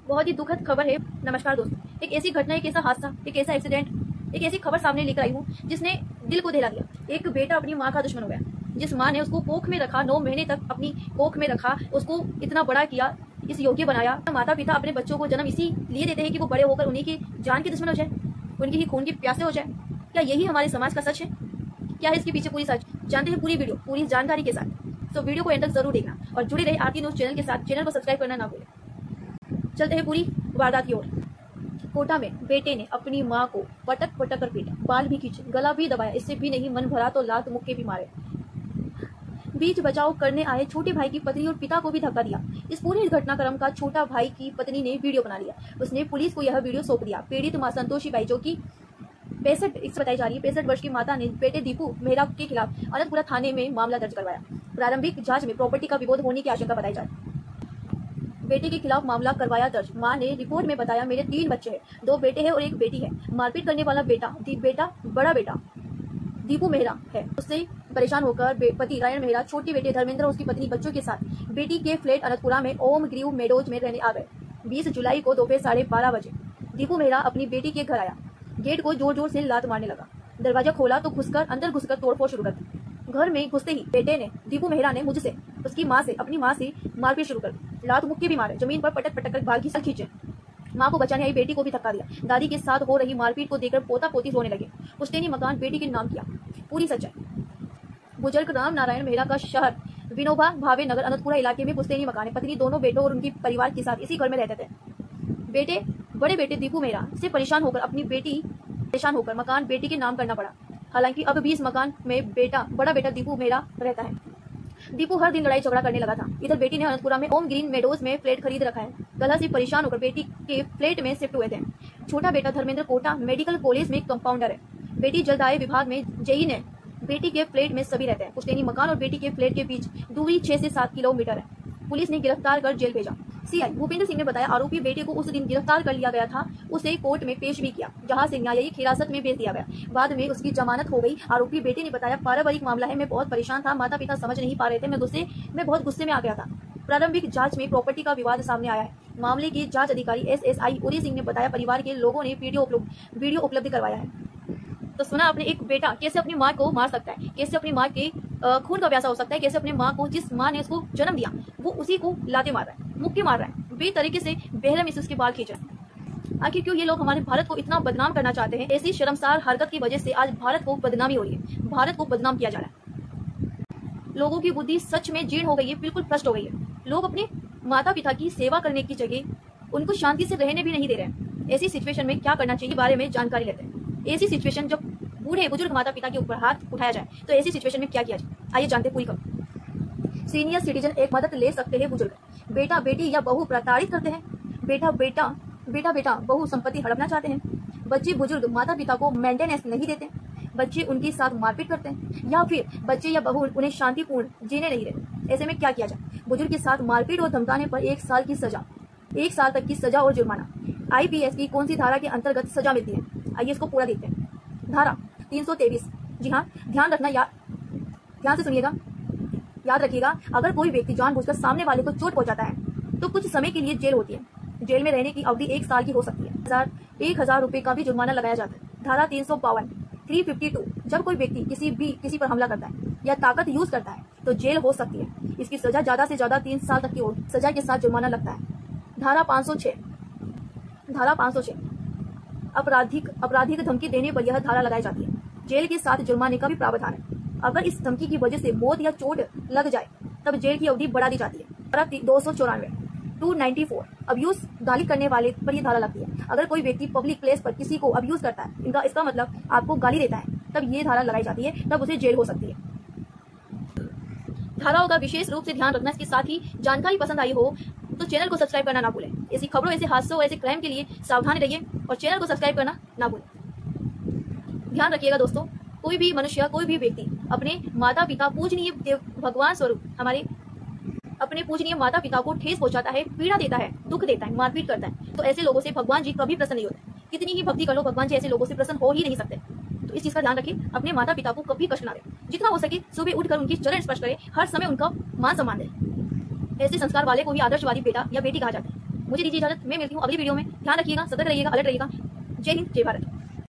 बहुत ही दुखद खबर है। नमस्कार दोस्तों, एक ऐसी घटना, एक ऐसा हादसा, एक ऐसा एक्सीडेंट, एक ऐसी खबर सामने लेकर आई हूँ जिसने दिल को दहला दिया। एक बेटा अपनी माँ का दुश्मन हो गया। जिस माँ ने उसको कोख में रखा, 9 महीने तक अपनी कोख में रखा, उसको इतना बड़ा किया, इस योग्य बनाया। माता पिता अपने बच्चों को जन्म इसी लिए देते हैं कि वो बड़े होकर उन्हीं की जान के दुश्मन हो जाए, उनकी ही खून की प्यासे हो जाए। क्या यही हमारे समाज का सच है? क्या है इसके पीछे पूरी सच? जानते हैं पूरी वीडियो, पूरी जानकारी के साथ। तो वीडियो को एंड तक जरूर देखना और जुड़े रहे आरती न्यूज चैनल के साथ। चैनल को सब्सक्राइब करना ना भूलें। चलते हैं पूरी वारदात की ओर। कोटा में बेटे ने अपनी मां को पटक पटक कर पीटा, बाल भी खींचे, गला भी दबाया, इससे भी नहीं मन भरा तो लात मुक्के भी मारे। बीच बचाव करने आए छोटे भाई की पत्नी और पिता को भी धक्का दिया। इस पूरे घटनाक्रम का छोटा भाई की पत्नी ने वीडियो बना लिया। उसने पुलिस को यह वीडियो सौंप दिया। पीड़ित मां संतोषी बाई, जो कि 65 बताई जा रही है, 65 वर्ष की माता ने बेटे दीपू मेहरा के खिलाफ अनंतपुरा थाने में मामला दर्ज करवाया। प्रारंभिक जांच में प्रॉपर्टी का विवाद होने की आशंका बताई जा रही है। बेटे के खिलाफ मामला करवाया दर्ज। मां ने रिपोर्ट में बताया, मेरे 3 बच्चे हैं, 2 बेटे हैं और 1 बेटी है। मारपीट करने वाला बड़ा बेटा दीपू मेहरा है। उससे परेशान होकर पति रायन मेहरा, छोटे बेटे धर्मेंद्र, उसकी पत्नी बच्चों के साथ बेटी के फ्लैट अनंतपुरा में ओम ग्रीव मेडोज में रहने आ गए। 20 जुलाई को दोपहर 12:30 बजे दीपू मेहरा अपनी बेटी के घर आया। गेट को जोर जोर से लात मारने लगा। दरवाजा खोला तो अंदर घुसकर तोड़फोड़ शुरू कर दी। घर में घुसते ही बेटे ने, दीपू मेहरा ने, मुझसे, अपनी माँ से मारपीट शुरू कर दी। लात मुक्के भी मारे, जमीन पर पटक पटक कर बाल खींचे। माँ को बचाने आई बेटी को भी धक्का दिया। दादी के साथ हो रही मारपीट को देखकर पोता पोती रोने लगे। पुश्तैनी मकान बेटी के नाम किया। पूरी सच्चाई। बुजुर्ग राम नारायण मेहरा का शहर विनोबा भावे नगर अनंतपुरा इलाके में पुश्तैनी मकान है। पत्नी दोनों बेटों और उनकी परिवार के साथ इसी घर में रहते थे। बड़े बेटे दीपू मेहरा से परेशान होकर मकान बेटी के नाम करना पड़ा। हालांकि अब भी इस मकान में बड़ा बेटा दीपू मेहरा रहता है। दीपू हर दिन लड़ाई झगड़ा करने लगा था। इधर बेटी ने अनंतपुरा में ओम ग्रीन मेडोज में फ्लैट खरीद रखा है। कलह से परेशान होकर बेटी के फ्लैट में शिफ्ट हुए थे। छोटा बेटा धर्मेंद्र कोटा मेडिकल कॉलेज में कंपाउंडर है। बेटी जलदाय विभाग में जेई ने। बेटी के फ्लैट में सभी रहते हैं। पुश्तैनी मकान और बेटी के फ्लैट के बीच दूरी 6 से 7 किलोमीटर है। पुलिस ने गिरफ्तार कर जेल भेजा। सीआई भूपेंद्र सिंह ने बताया, आरोपी बेटे को उस दिन गिरफ्तार कर लिया गया था। उसे कोर्ट में पेश भी किया, जहां से न्यायिक हिरासत में भेज दिया गया। बाद में उसकी जमानत हो गई। आरोपी बेटे ने बताया, पारिवारिक मामला है, मैं बहुत परेशान था, माता पिता समझ नहीं पा रहे थे, मैं बहुत गुस्से में आ गया था। प्रारंभिक जांच में प्रॉपर्टी का विवाद सामने आया है। मामले के जांच अधिकारी एसएसआई उरी सिंह ने बताया, परिवार के लोगों ने वीडियो उपलब्ध करवाया है। तो सुना आपने, एक बेटा कैसे अपनी माँ को मार सकता है, कैसे अपनी माँ के खून का प्यासा हो सकता है, कैसे अपनी माँ को, जिस माँ ने उसको जन्म दिया, वो उसी को लाते मार रहा है, मुक्के मार रहा है, बेतरीके से बेरहमी से उसके बाल खींच रहा है। आखिर क्यों ये लोग हमारे भारत को इतना बदनाम करना चाहते हैं? ऐसी शर्मसार हरकत की वजह से आज भारत को बदनामी हो रही है, भारत को बदनाम किया जा रहा है। लोगों की बुद्धि सच में जीर्ण हो गई है, बिल्कुल भ्रष्ट हो गई है। लोग अपने माता पिता की सेवा करने की जगह उनको शांति से रहने भी नहीं दे रहे हैं। ऐसी सिचुएशन में क्या करना चाहिए, बारे में जानकारी लेते हैं। ऐसी सिचुएशन, जब बूढ़े बुजुर्ग माता पिता के ऊपर हाथ उठाया जाए, तो ऐसी सिचुएशन में क्या किया जाए, आइए जानते पूरी खबर। सीनियर सिटीजन एक मदद ले सकते हैं बुजुर्ग। बेटा बेटी या बहू प्रताड़ित करते हैं। बेटा बहू संपत्ति हड़पना चाहते हैं। बच्चे बुजुर्ग माता पिता को मेंटेनेंस नहीं देते। बच्चे उनके साथ मारपीट करते हैं, या फिर बच्चे या बहू उन्हें शांतिपूर्ण जीने नहीं देते। ऐसे में क्या किया जाए? बुजुर्ग के साथ मारपीट और धमकाने पर 1 साल की सजा, 1 साल तक की सजा और जुर्माना। आईपीएस की कौन सी धारा के अंतर्गत सजा मिलती है, आइए इसको पूरा देखते हैं। धारा 323। जी हाँ, ध्यान से सुनिएगा, याद रखिएगा। अगर कोई व्यक्ति जानबूझकर सामने वाले को चोट पहुंचाता है तो कुछ समय के लिए जेल होती है। जेल में रहने की अवधि 1 साल की हो सकती है। 1,000 रुपए का भी जुर्माना लगाया जाता है। धारा 352, 352, जब कोई व्यक्ति किसी पर हमला करता है या ताकत यूज करता है तो जेल हो सकती है। इसकी सजा ज्यादा से ज्यादा 3 साल तक की हो, सजा के साथ जुर्माना लगता है। धारा 506, आपराधिक धमकी देने पर यह धारा लगाई जाती है। जेल के साथ जुर्माने का भी प्रावधान है। अगर इस धमकी की वजह से मौत या चोट लग जाए तब जेल की अवधि बढ़ा दी जाती है। धारा 294, 294, अब्यूज, गाली करने वाले पर यह धारा लगती है। अगर कोई व्यक्ति पब्लिक प्लेस पर किसी को अब्यूज करता है, इसका मतलब आपको गाली देता है, तब ये धारा लगाई जाती है, तब उसे जेल हो सकती है। धाराओं का विशेष रूप से ध्यान रखना। इसके साथ ही जानकारी पसंद आई हो तो चैनल को सब्सक्राइब करना ना भूलें। ऐसी खबरों, ऐसे हादसों, ऐसे क्राइम के लिए सावधान रहिए और चैनल को सब्सक्राइब करना ना भूलें। ध्यान रखिएगा दोस्तों, कोई भी मनुष्य, कोई भी व्यक्ति अपने माता पिता, पूजनीय देव भगवान स्वरूप हमारे अपने पूजनीय माता पिता को ठेस पहुंचाता है, पीड़ा देता है, दुख देता है, मारपीट करता है, तो ऐसे लोगों से भगवान जी कभी प्रसन्न नहीं होते। कितनी ही भक्ति कर लो, भगवान जी ऐसे लोगों से प्रसन्न हो ही नहीं सकते। तो इस चीज का ध्यान रखें, अपने माता पिता को कभी कष्ट ना दें। जितना हो सके सुबह उठकर उनकी चरण स्पर्श करें, हर समय उनका मान सम्मान दें। ऐसे संस्कार वाले को ही आदर्शवादी बेटा या बेटी कहा जाता है। मुझे दीजिए इजाजत, मैं मिलती हूँ अगली वीडियो में। ध्यान रखिएगा, सतर्क रहिएगा, अलर्ट रहिएगा। जय हिंद, जय भारत।